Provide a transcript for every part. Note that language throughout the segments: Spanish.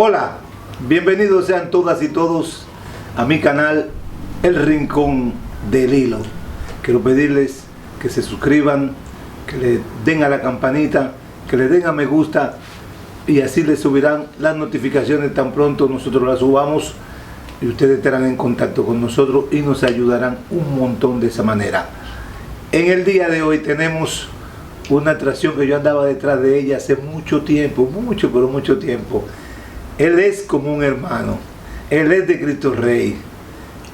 Hola, bienvenidos sean todas y todos a mi canal El Rincón del Hilo. Quiero pedirles que se suscriban, que le den a la campanita, que le den a me gusta y así les subirán las notificaciones tan pronto nosotros las subamos y ustedes estarán en contacto con nosotros y nos ayudarán un montón de esa manera. En el día de hoy tenemos una atracción que yo andaba detrás de ella hace mucho tiempo, mucho tiempo. Él es como un hermano, él es de Cristo Rey,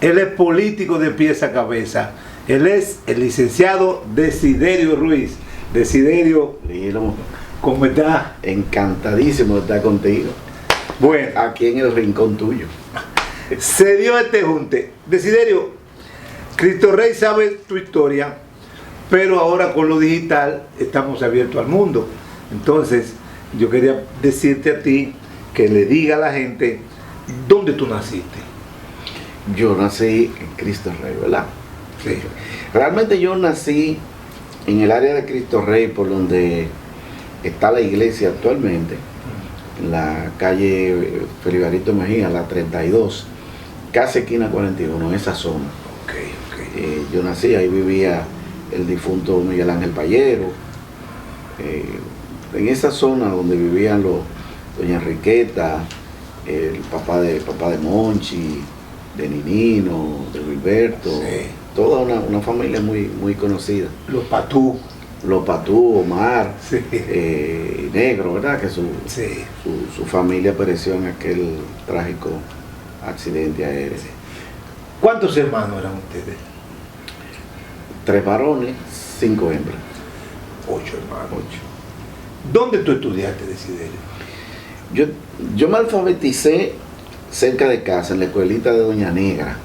él es político de pies a cabeza, él es el licenciado Desiderio Ruiz. Desiderio, ¿cómo está? Encantadísimo de estar contigo. Bueno, aquí en el rincón tuyo. Se dio este junte. Desiderio, Cristo Rey sabe tu historia, pero ahora con lo digital estamos abiertos al mundo. Entonces, yo quería decirte a ti que le diga a la gente dónde tú naciste. Yo nací en Cristo Rey, ¿verdad? Sí. Realmente yo nací en el área de Cristo Rey, por donde está la iglesia actualmente, en la calle Feliberito Mejía, la 32, casi esquina 41, en esa zona. Okay. Yo nací, ahí vivía el difunto Miguel Ángel Payero, en esa zona donde vivían doña Enriqueta, el papá de Monchi, de Ninino, de Wilberto, sí. Toda una familia muy conocida. Los Patú, Omar, sí. Negro, ¿verdad? Que Sí. su familia pereció en aquel trágico accidente aéreo. Sí. ¿Cuántos hermanos eran ustedes? 3 varones, 5 hembras. 8 hermanos. 8. ¿Dónde tú estudiaste, Desiderio? Yo me alfabeticé cerca de casa, en la escuelita de Doña Negra.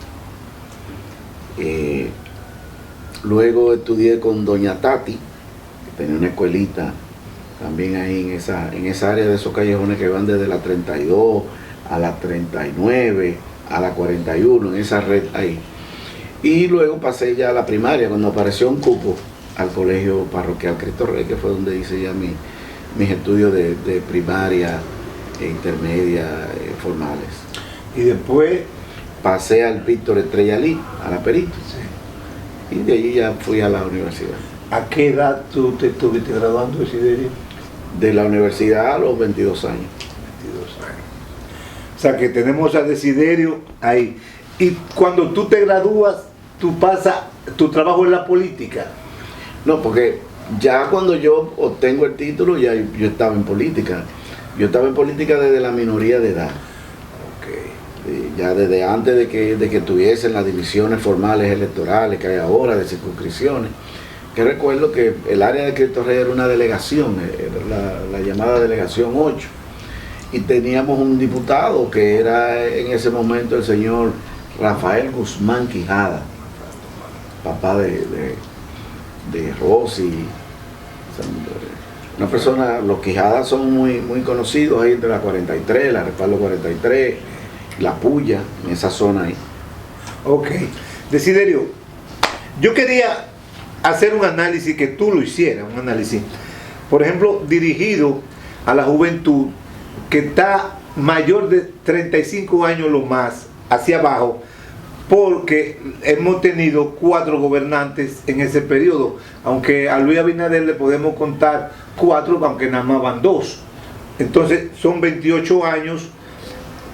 Luego estudié con Doña Tati, que tenía una escuelita también ahí en esa área de esos callejones que van desde la 32 a la 39, a la 41, en esa red ahí. Y luego pasé ya a la primaria, cuando apareció un cupo al colegio parroquial Cristo Rey, que fue donde hice ya mis estudios de primaria e intermedia formales. Y después pasé al Víctor Estrella Lee, a la Perito. sí. Y de allí ya fui a la universidad. ¿A qué edad tú te estuviste graduando, Desiderio? De la universidad a los 22 años. 22 años. O sea que tenemos a Desiderio ahí. Y cuando tú te gradúas, tú pasas tu trabajo en la política. No, porque ya cuando yo obtengo el título, ya yo estaba en política. Yo estaba en política desde la minoría de edad. Ya desde antes de que tuviesen las divisiones formales electorales que hay ahora, de circunscripciones, que recuerdo que el área de Cristo Rey era una delegación, era la llamada delegación 8, y teníamos un diputado que era en ese momento el señor Rafael Guzmán Quijada, papá de Rosy, una persona. Los Quijadas son muy conocidos ahí entre la 43, la Respaldo 43, La Puya, en esa zona ahí. Ok. Desiderio, yo quería hacer un análisis, que tú lo hicieras, un análisis, por ejemplo, dirigido a la juventud que está mayor de 35 años lo más, hacia abajo, porque hemos tenido 4 gobernantes en ese periodo, aunque a Luis Abinader le podemos contar 4, aunque nada más van 2. Entonces son 28 años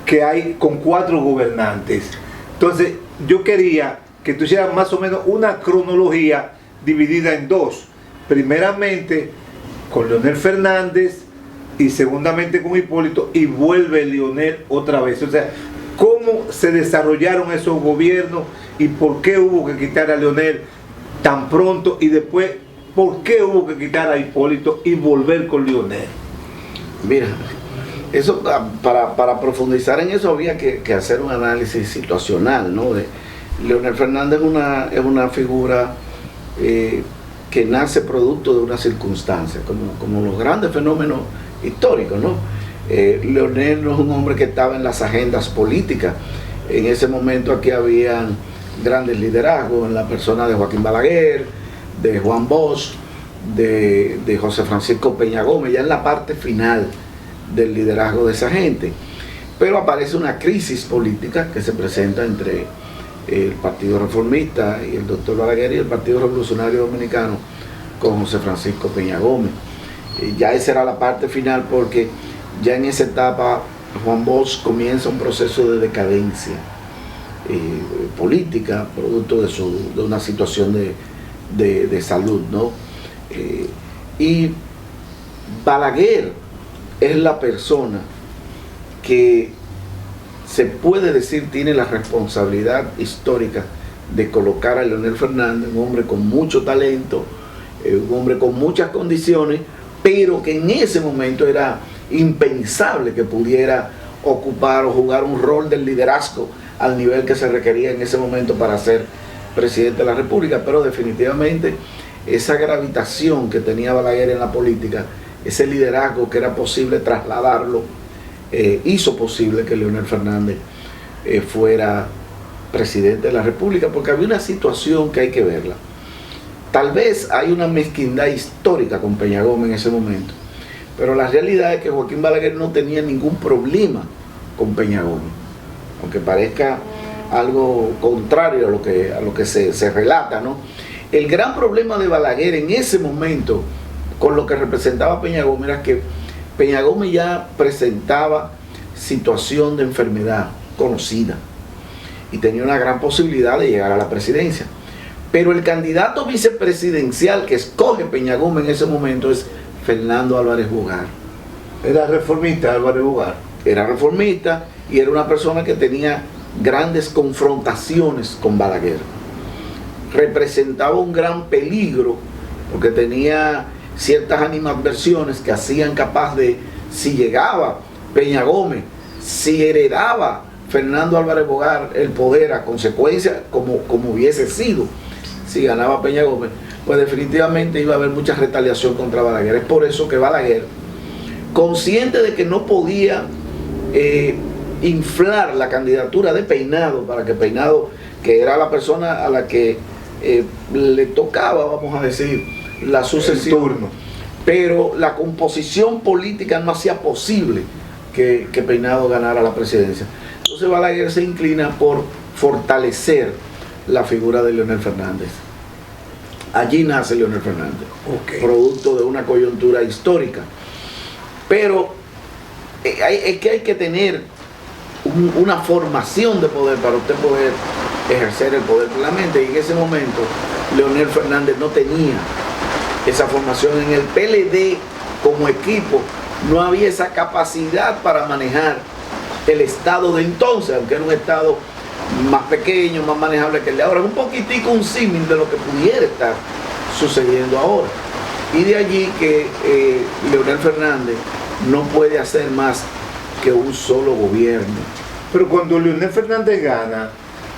que hay con 4 gobernantes. Entonces yo quería que tú hicieras más o menos una cronología dividida en 2. Primeramente con Leonel Fernández y segundamente con Hipólito, y vuelve Leonel otra vez. O sea, cómo se desarrollaron esos gobiernos y por qué hubo que quitar a Leonel tan pronto, y después por qué hubo que quitar a Hipólito y volver con Leonel. Mira, eso, para profundizar en eso había que hacer un análisis situacional, ¿no? Leonel Fernández es una figura que nace producto de una circunstancia, como los grandes fenómenos históricos, ¿no? Leonel no es un hombre que estaba en las agendas políticas. En ese momento aquí habían grandes liderazgos en la persona de Joaquín Balaguer, de Juan Bosch, de José Francisco Peña Gómez, ya en la parte final del liderazgo de esa gente. pero aparece una crisis política que se presenta entre el Partido Reformista y el doctor Balaguer y el Partido Revolucionario Dominicano con José Francisco Peña Gómez. Ya esa era la parte final, porque ya en esa etapa Juan Bosch comienza un proceso de decadencia política, producto de una situación de salud, ¿no? Y Balaguer es la persona que se puede decir tiene la responsabilidad histórica de colocar a Leonel Fernández, un hombre con mucho talento, un hombre con muchas condiciones, pero que en ese momento era impensable que pudiera ocupar o jugar un rol del liderazgo al nivel que se requería en ese momento para ser presidente de la República. Pero definitivamente esa gravitación que tenía Balaguer en la política, ese liderazgo que era posible trasladarlo, hizo posible que Leonel Fernández fuera presidente de la República, porque había una situación que hay que verla. Tal vez hay una mezquindad histórica con Peña Gómez en ese momento, pero la realidad es que Joaquín Balaguer no tenía ningún problema con Peña Gómez, aunque parezca algo contrario a lo que se relata, ¿no? El gran problema de Balaguer en ese momento con lo que representaba Peña Gómez era que Peña Gómez ya presentaba situación de enfermedad conocida y tenía una gran posibilidad de llegar a la presidencia. Pero el candidato vicepresidencial que escoge Peña Gómez en ese momento es Fernando Álvarez Bogar. Era reformista Álvarez Bogar. Era reformista y era una persona que tenía grandes confrontaciones con Balaguer. Representaba un gran peligro porque tenía ciertas animadversiones que hacían capaz de, si llegaba Peña Gómez, si heredaba Fernando Álvarez Bogar el poder a consecuencia, como hubiese sido si ganaba Peña Gómez, pues definitivamente iba a haber mucha retaliación contra Balaguer. Es por eso que Balaguer, consciente de que no podía inflar la candidatura de Peinado, para que Peinado, que era la persona a la que le tocaba, vamos a decir, la sucesión, pero la composición política no hacía posible que Peinado ganara la presidencia. Entonces Balaguer se inclina por fortalecer la figura de Leonel Fernández. Allí nace Leonel Fernández, producto de una coyuntura histórica. Pero es que hay que tener una formación de poder para usted poder ejercer el poder plenamente, y en ese momento Leonel Fernández no tenía esa formación. En el PLD como equipo no había esa capacidad para manejar el estado de entonces, aunque era un estado más pequeño, más manejable que el de ahora. Es un poquitico un símil de lo que pudiera estar sucediendo ahora, y de allí que Leonel Fernández no puede hacer más que un solo gobierno. Pero cuando Leonel Fernández gana,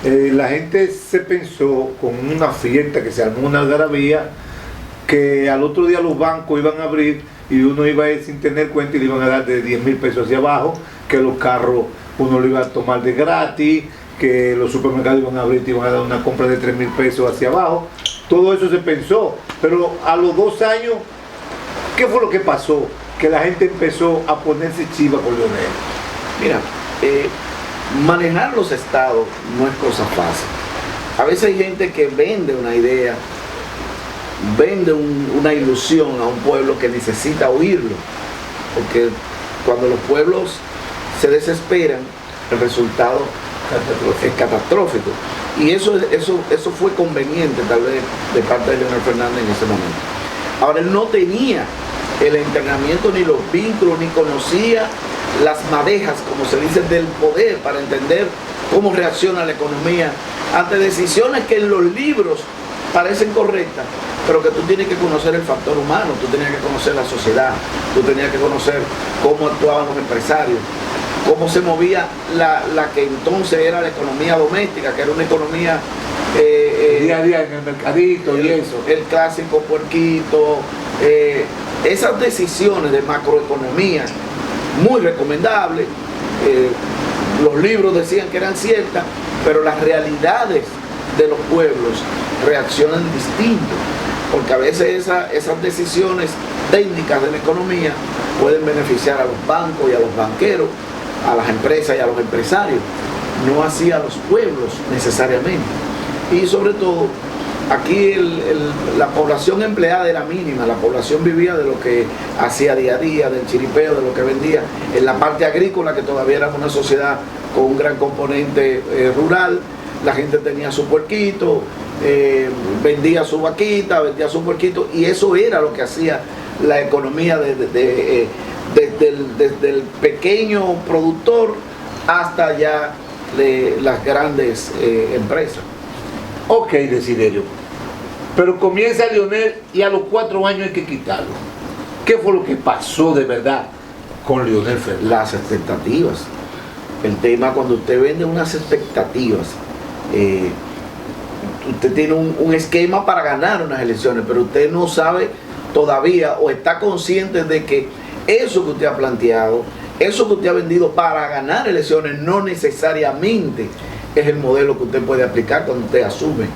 la gente se pensó, con una fiesta que se armó, una algarabía, que al otro día los bancos iban a abrir y uno iba a ir sin tener cuenta y le iban a dar de 10,000 pesos hacia abajo, que los carros uno lo iba a tomar de gratis, que los supermercados iban a abrir y iban a dar una compra de 3,000 pesos hacia abajo. Todo eso se pensó, pero a los 2 años, ¿qué fue lo que pasó? Que la gente empezó a ponerse chiva con Leonel. Mira, manejar los estados no es cosa fácil. A veces hay gente que vende una idea, vende una ilusión a un pueblo que necesita oírlo, porque cuando los pueblos se desesperan, el resultado es catastrófico. Y eso fue conveniente tal vez de parte de Leonel Fernández en ese momento. Ahora, él no tenía el entrenamiento ni los vínculos, ni conocía las madejas, como se dice, del poder para entender cómo reacciona la economía ante decisiones que en los libros parecen correctas, pero que tú tienes que conocer el factor humano, tú tenías que conocer la sociedad, tú tenías que conocer cómo actuaban los empresarios, cómo se movía la que entonces era la economía doméstica, que era una economía día a día en el mercadito y eso. El clásico puerquito, esas decisiones de macroeconomía muy recomendables. Los libros decían que eran ciertas, pero las realidades de los pueblos reaccionan distinto, porque a veces esas decisiones técnicas de la economía pueden beneficiar a los bancos y a los banqueros, a las empresas y a los empresarios, no hacía a los pueblos necesariamente. Y sobre todo, aquí la población empleada era mínima, la población vivía de lo que hacía día a día, del chiripeo, de lo que vendía. En la parte agrícola, que todavía era una sociedad con un gran componente rural, la gente tenía su puerquito, vendía su vaquita, vendía su puerquito, y eso era lo que hacía la economía desde el pequeño productor hasta ya las grandes empresas. Ok, Desiderio. Pero comienza Leonel y a los 4 años hay que quitarlo. ¿Qué fue lo que pasó de verdad con Leonel Fernández? Las expectativas. El tema, cuando usted vende unas expectativas, usted tiene un esquema para ganar unas elecciones, pero usted no sabe todavía o está consciente de que eso que usted ha planteado, eso que usted ha vendido para ganar elecciones, no necesariamente es el modelo que usted puede aplicar cuando usted asume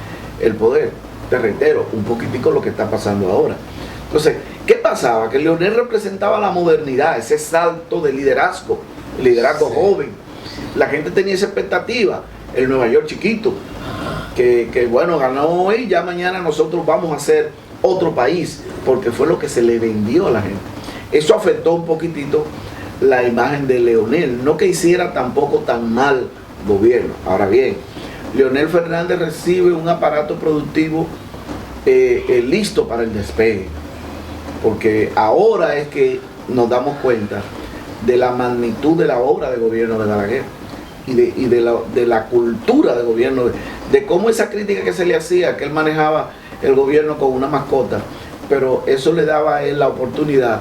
el poder. Te reitero, un poquitico lo que está pasando ahora. Entonces, ¿qué pasaba? Que Leonel representaba la modernidad, ese salto de liderazgo, el liderazgo joven. La gente tenía esa expectativa, el Nueva York chiquito, que bueno, ganó hoy, ya mañana nosotros vamos a ser otro país, porque fue lo que se le vendió a la gente. Eso afectó un poquitito la imagen de Leonel, no que hiciera tampoco tan mal gobierno. Ahora bien, Leonel Fernández recibe un aparato productivo listo para el despegue, porque ahora es que nos damos cuenta de la magnitud de la obra de gobierno de Balaguer y de la cultura de gobierno, de cómo esa crítica que se le hacía, que él manejaba el gobierno con una mascota, pero eso le daba a él la oportunidad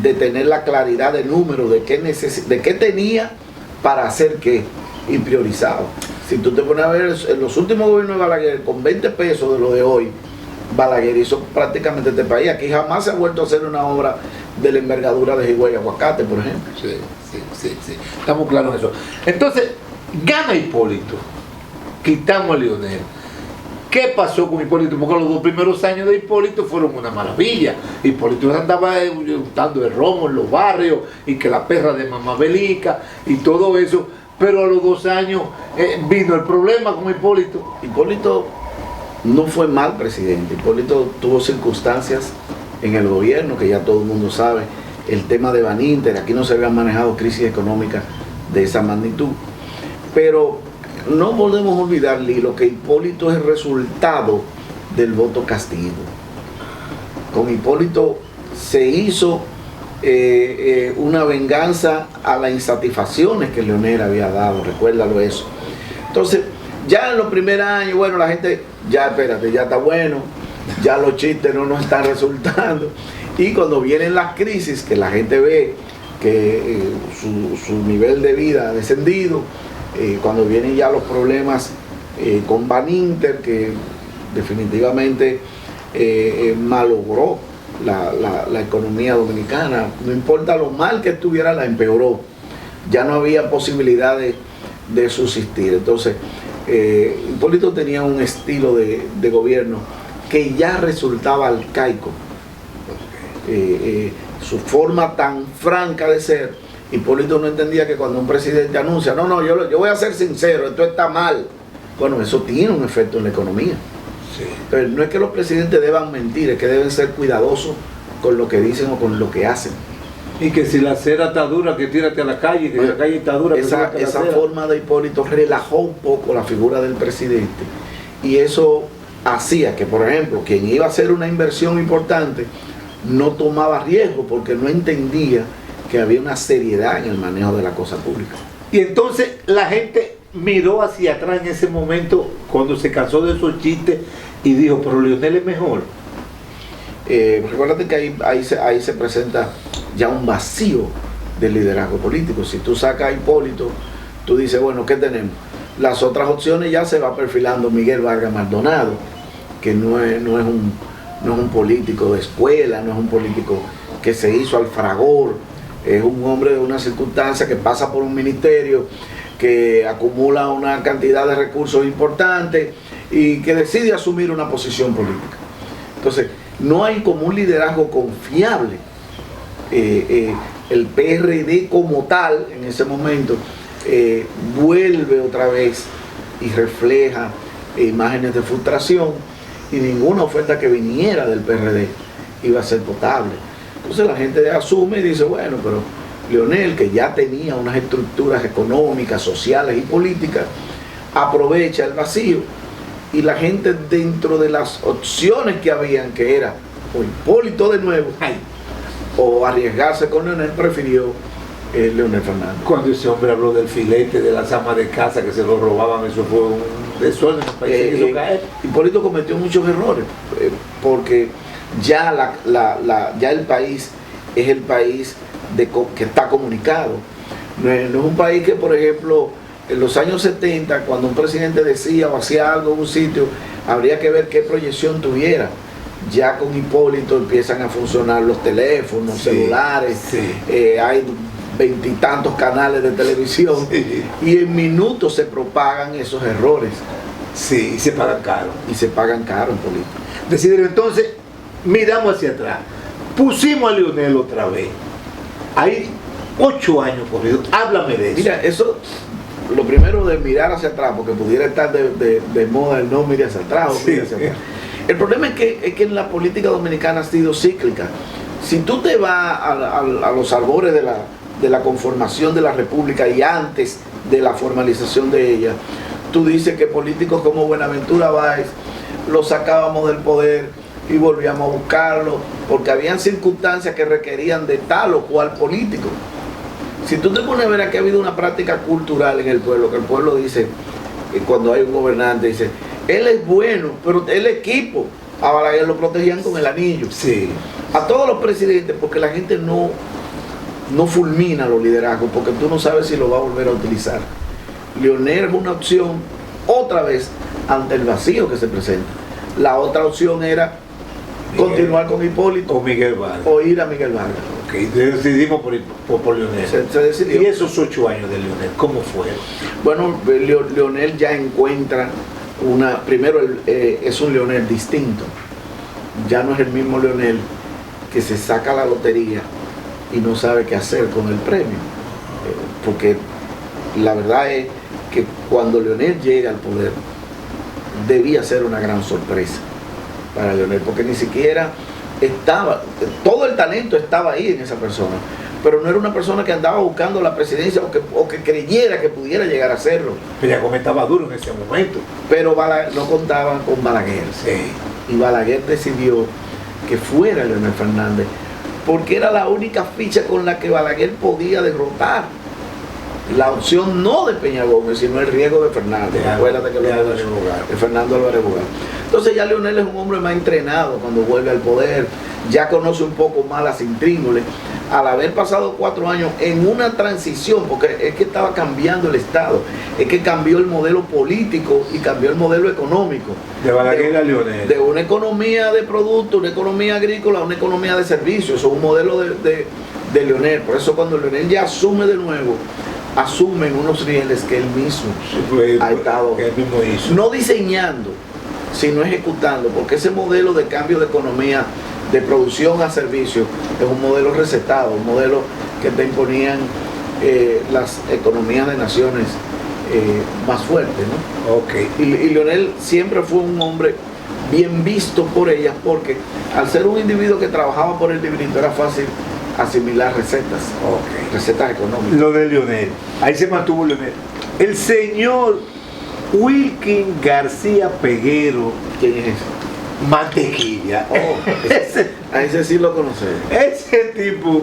de tener la claridad de números, de qué tenía para hacer qué, y priorizado. Si tú te pones a ver en los últimos gobiernos de Balaguer, con 20 pesos de lo de hoy, Balaguer hizo prácticamente este país. Aquí jamás se ha vuelto a hacer una obra de la envergadura de Higüey Aguacate, por ejemplo. Sí. Estamos claros en eso. Entonces, gana Hipólito. Quitamos a Leonel. ¿Qué pasó con Hipólito? Porque los 2 primeros años de Hipólito fueron una maravilla. Hipólito andaba untando el romo en los barrios, y que la perra de Mamá Belica y todo eso. Pero a los 2 años vino el problema con Hipólito. Hipólito no fue mal presidente. Hipólito tuvo circunstancias en el gobierno que ya todo el mundo sabe. El tema de Baninter, aquí no se habían manejado crisis económicas de esa magnitud. Pero no podemos olvidar, Lilo, que Hipólito es el resultado del voto castigo. Con Hipólito se hizo una venganza a las insatisfacciones que Leonel había dado, recuérdalo eso. Entonces, ya en los primeros años, bueno, la gente, ya espérate, ya está bueno, ya los chistes no nos están resultando. Y cuando vienen las crisis, que la gente ve que su nivel de vida ha descendido, cuando vienen ya los problemas con Baninter, que definitivamente malogró la economía dominicana, no importa lo mal que estuviera, la empeoró. Ya no había posibilidad de subsistir. Entonces, Hipólito tenía un estilo de gobierno que ya resultaba arcaico. Su forma tan franca de ser, Hipólito no entendía que cuando un presidente anuncia, no, yo voy a ser sincero, esto está mal. Bueno, eso tiene un efecto en la economía. Sí. Pero no es que los presidentes deban mentir, es que deben ser cuidadosos con lo que dicen o con lo que hacen. Y que si la acera está dura, que tírate a la calle, que bueno, la calle está dura. Esa forma de Hipólito relajó un poco la figura del presidente, y eso hacía que, por ejemplo, quien iba a hacer una inversión importante no tomaba riesgo porque no entendía que había una seriedad en el manejo de la cosa pública. Y entonces la gente miró hacia atrás en ese momento cuando se cansó de esos chistes y dijo, pero Leonel es mejor. Recuérdate que ahí se presenta ya un vacío del liderazgo político. Si tú sacas a Hipólito, tú dices, bueno, ¿qué tenemos? Las otras opciones ya se va perfilando Miguel Vargas Maldonado, que no es un político de escuela, no es un político que se hizo al fragor, es un hombre de una circunstancia que pasa por un ministerio, que acumula una cantidad de recursos importantes y que decide asumir una posición política. Entonces, no hay como un liderazgo confiable el PRD como tal, en ese momento, vuelve otra vez y refleja imágenes de frustración, y ninguna oferta que viniera del PRD iba a ser potable. Entonces la gente asume y dice, bueno, pero Leonel, que ya tenía unas estructuras económicas, sociales y políticas, aprovecha el vacío, y la gente, dentro de las opciones que habían, que era o Hipólito de nuevo o arriesgarse con Leonel, prefirió Leonel Fernández. Cuando ese hombre habló del filete de las amas de casa que se lo robaban, eso fue un desorden en el país que hizo caer. Hipólito cometió muchos errores, porque ya, ya el país es el país que está comunicado. No es un país que, por ejemplo, en los años 70, cuando un presidente decía o hacía algo en un sitio, habría que ver qué proyección tuviera. Ya con Hipólito empiezan a funcionar los teléfonos, celulares, hay 20 y tantos canales de televisión, y en minutos se propagan esos errores. Sí, y se pagan caro. Y se pagan caro en política. Desiderio, entonces, miramos hacia atrás. Pusimos a Leonel otra vez. Hay 8 años corridos. Háblame de eso. Mira, eso, lo primero de mirar hacia atrás, porque pudiera estar de moda el no mire hacia atrás o mire hacia atrás. El problema es que en la política dominicana ha sido cíclica. Si tú te vas a los albores de la conformación de la República y antes de la formalización de ella, tú dices que políticos como Buenaventura Báez los sacábamos del poder y volvíamos a buscarlo, porque habían circunstancias que requerían de tal o cual político. Si tú te pones a ver, aquí ha habido una práctica cultural en el pueblo, que el pueblo dice, cuando hay un gobernante, dice, él es bueno, pero el equipo, a Balaguer lo protegían con el anillo. Sí. A todos los presidentes, porque la gente no fulmina los liderazgos, porque tú no sabes si lo va a volver a utilizar. Leonel es una opción, otra vez, ante el vacío que se presenta. La otra opción era continuar con Hipólito o Miguel Vargas, o ir a Miguel Vargas. Okay, decidimos por Leonel. Se decidió. ¿Y esos 8 años de Leonel, cómo fueron? Bueno, Leonel ya encuentra primero es un Leonel distinto. Ya no es el mismo Leonel que se saca la lotería y no sabe qué hacer con el premio. Porque la verdad es que cuando Leonel llega al poder, debía ser una gran sorpresa para Leonel, porque ni siquiera estaba, todo el talento estaba ahí en esa persona, pero no era una persona que andaba buscando la presidencia o que creyera que pudiera llegar a hacerlo. Pero ya comentaba duro en ese momento. Pero no contaban con Balaguer. Sí. Y Balaguer decidió que fuera Leonel Fernández, porque era la única ficha con la que Balaguer podía derrotar la opción no de Peña Gómez, sino el riesgo de Fernández. Acuérdate que de Fernando Álvarez Bogar. Entonces ya Leonel es un hombre más entrenado cuando vuelve al poder, ya conoce un poco más las intríngules, al haber pasado 4 años en una transición, porque es que estaba cambiando el Estado, es que cambió el modelo político y cambió el modelo económico. De Balaguer a Leonel. De una economía de productos, una economía agrícola, a una economía de servicios. Eso es un modelo de Leonel. Por eso cuando Leonel ya asume de nuevo, asumen unos rieles que él mismo ha estado no diseñando, sino ejecutando, porque ese modelo de cambio de economía, de producción a servicio, es un modelo recetado, un modelo que te imponían las economías de naciones más fuertes, ¿no? Okay. Y Leonel siempre fue un hombre bien visto por ellas, porque al ser un individuo que trabajaba por el librito era fácil asimilar recetas, recetas económicas. Lo de Leonel, ahí se mantuvo Leonel. El señor Wilkin García Peguero. ¿Quién es ese? Mantequilla. A ese sí lo conocí. Ese tipo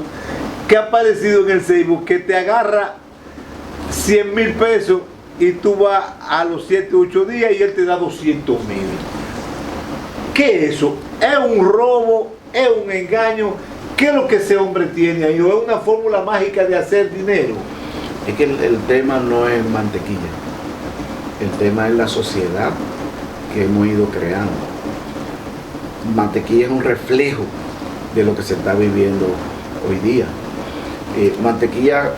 que ha aparecido en el Facebook, que te agarra 100,000 pesos y tú vas a los 7 u 8 días y él te da 200,000. ¿Qué es eso? ¿Es un robo? ¿Es un engaño? ¿Qué es lo que ese hombre tiene ahí? ¿O es una fórmula mágica de hacer dinero? Es que el tema no es mantequilla. El tema es la sociedad que hemos ido creando. Mantequilla es un reflejo de lo que se está viviendo hoy día. Mantequilla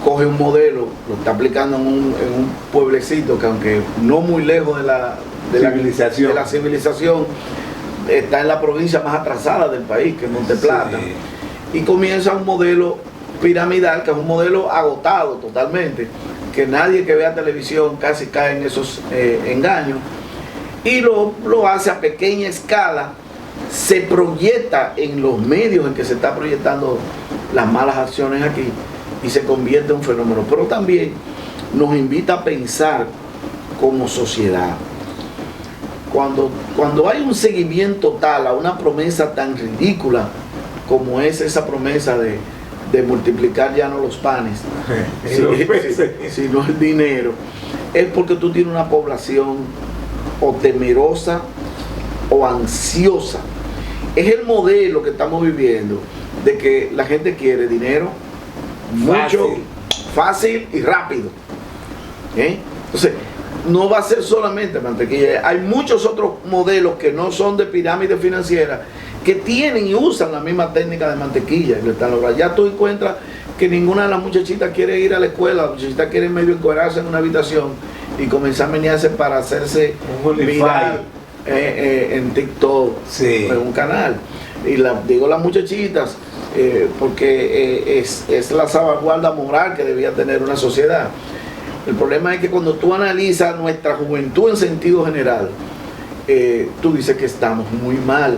coge un modelo, lo está aplicando en un pueblecito que, aunque no muy lejos de la civilización, está en la provincia más atrasada del país, que es Monteplata. Sí. Y comienza un modelo piramidal, que es un modelo agotado totalmente, que nadie que vea televisión casi cae en esos engaños, y lo hace a pequeña escala, se proyecta en los medios en que se está proyectando las malas acciones aquí y se convierte en un fenómeno, pero también nos invita a pensar como sociedad. Cuando hay un seguimiento tal a una promesa tan ridícula como es esa promesa de multiplicar ya no los panes, sino el dinero, es porque tú tienes una población o temerosa o ansiosa. Es el modelo que estamos viviendo de que la gente quiere dinero mucho, fácil y rápido. Entonces, no va a ser solamente mantequilla. Hay muchos otros modelos que no son de pirámide financiera que tienen y usan la misma técnica de mantequilla. Ya tú encuentras que ninguna de las muchachitas quiere ir a la escuela, las muchachitas quieren medio encuadrarse en una habitación y comenzar a menearse para hacerse viral en TikTok, en un canal. Y digo las muchachitas porque es la salvaguarda moral que debía tener una sociedad. El problema es que cuando tú analizas nuestra juventud en sentido general, tú dices que estamos muy mal.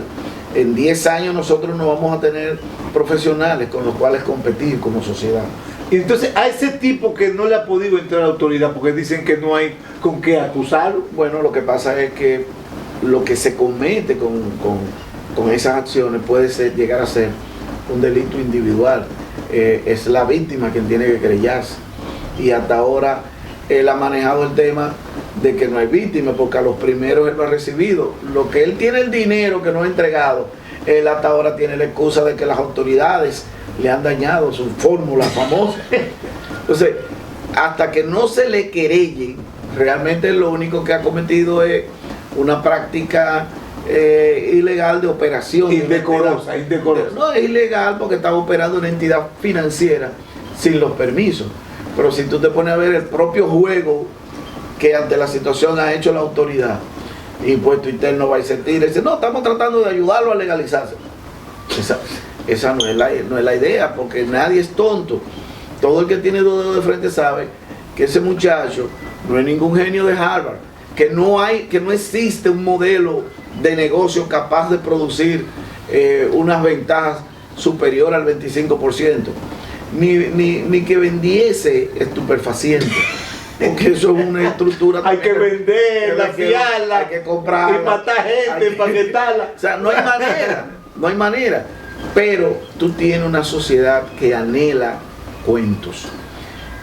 En 10 años nosotros no vamos a tener profesionales con los cuales competir como sociedad. Y entonces a ese tipo que no le ha podido entrar a la autoridad porque dicen que no hay con qué acusarlo. Bueno, lo que pasa es que lo que se comete con esas acciones puede llegar a ser un delito individual. Es la víctima quien tiene que querellarse. Y hasta ahora él ha manejado el tema de que no hay víctima, porque a los primeros él lo ha recibido. Lo que él tiene el dinero que no ha entregado, él hasta ahora tiene la excusa de que las autoridades le han dañado su fórmula famosa. Entonces, hasta que no se le querelle, realmente lo único que ha cometido es una práctica ilegal de operación. Indecorosa. No, es ilegal porque estaba operando una entidad financiera sin los permisos. Pero si tú te pones a ver el propio juego que ante la situación ha hecho la autoridad, Impuesto Interno va y se tira y dice, no, estamos tratando de ayudarlo a legalizarse. Esa no es la idea, porque nadie es tonto. Todo el que tiene dos dedos de frente sabe que ese muchacho no es ningún genio de Harvard, que no existe un modelo de negocio capaz de producir unas ventajas superiores al 25%. Ni que vendiese estupefacientes, porque eso es una estructura. Hay que venderla, fiarla, hay que comprarla, y matar gente, empaquetarla. O sea, no hay manera. Pero tú tienes una sociedad que anhela cuentos.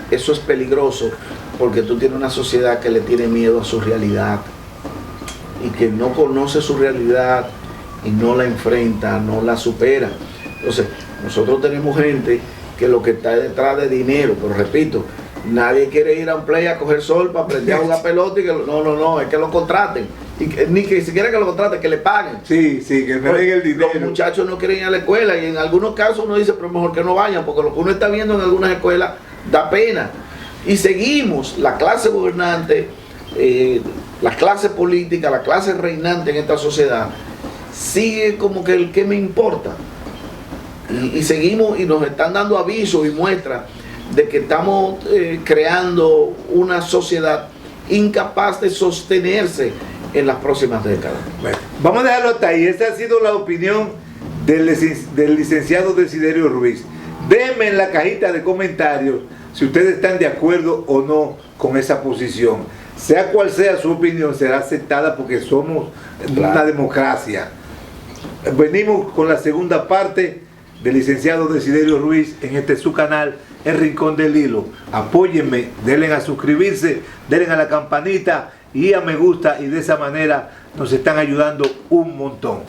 Eso es peligroso, porque tú tienes una sociedad que le tiene miedo a su realidad y que no conoce su realidad y no la enfrenta, no la supera. Entonces, nosotros tenemos gente que lo que está detrás de dinero, pero repito, nadie quiere ir a un play a coger sol para aprender a jugar pelota y que no, es que lo contraten, y ni que siquiera que lo contraten, que le paguen. Sí, que me den el dinero. Los muchachos no quieren ir a la escuela y en algunos casos uno dice, pero mejor que no vayan, porque lo que uno está viendo en algunas escuelas da pena. Y seguimos, la clase gobernante, la clase política, la clase reinante en esta sociedad, sigue como que el que me importa. Y seguimos y nos están dando avisos y muestras de que estamos creando una sociedad incapaz de sostenerse en las próximas décadas. Bueno, vamos a dejarlo hasta ahí. Esta ha sido la opinión del licenciado Desiderio Ruiz. Déjenme en la cajita de comentarios si ustedes están de acuerdo o no con esa posición. Sea cual sea su opinión, será aceptada porque somos una democracia. Venimos con la segunda parte del licenciado Desiderio Ruiz en este su canal, El Rincón del Hilo. Apóyenme, denle a suscribirse, denle a la campanita y a me gusta, y de esa manera nos están ayudando un montón.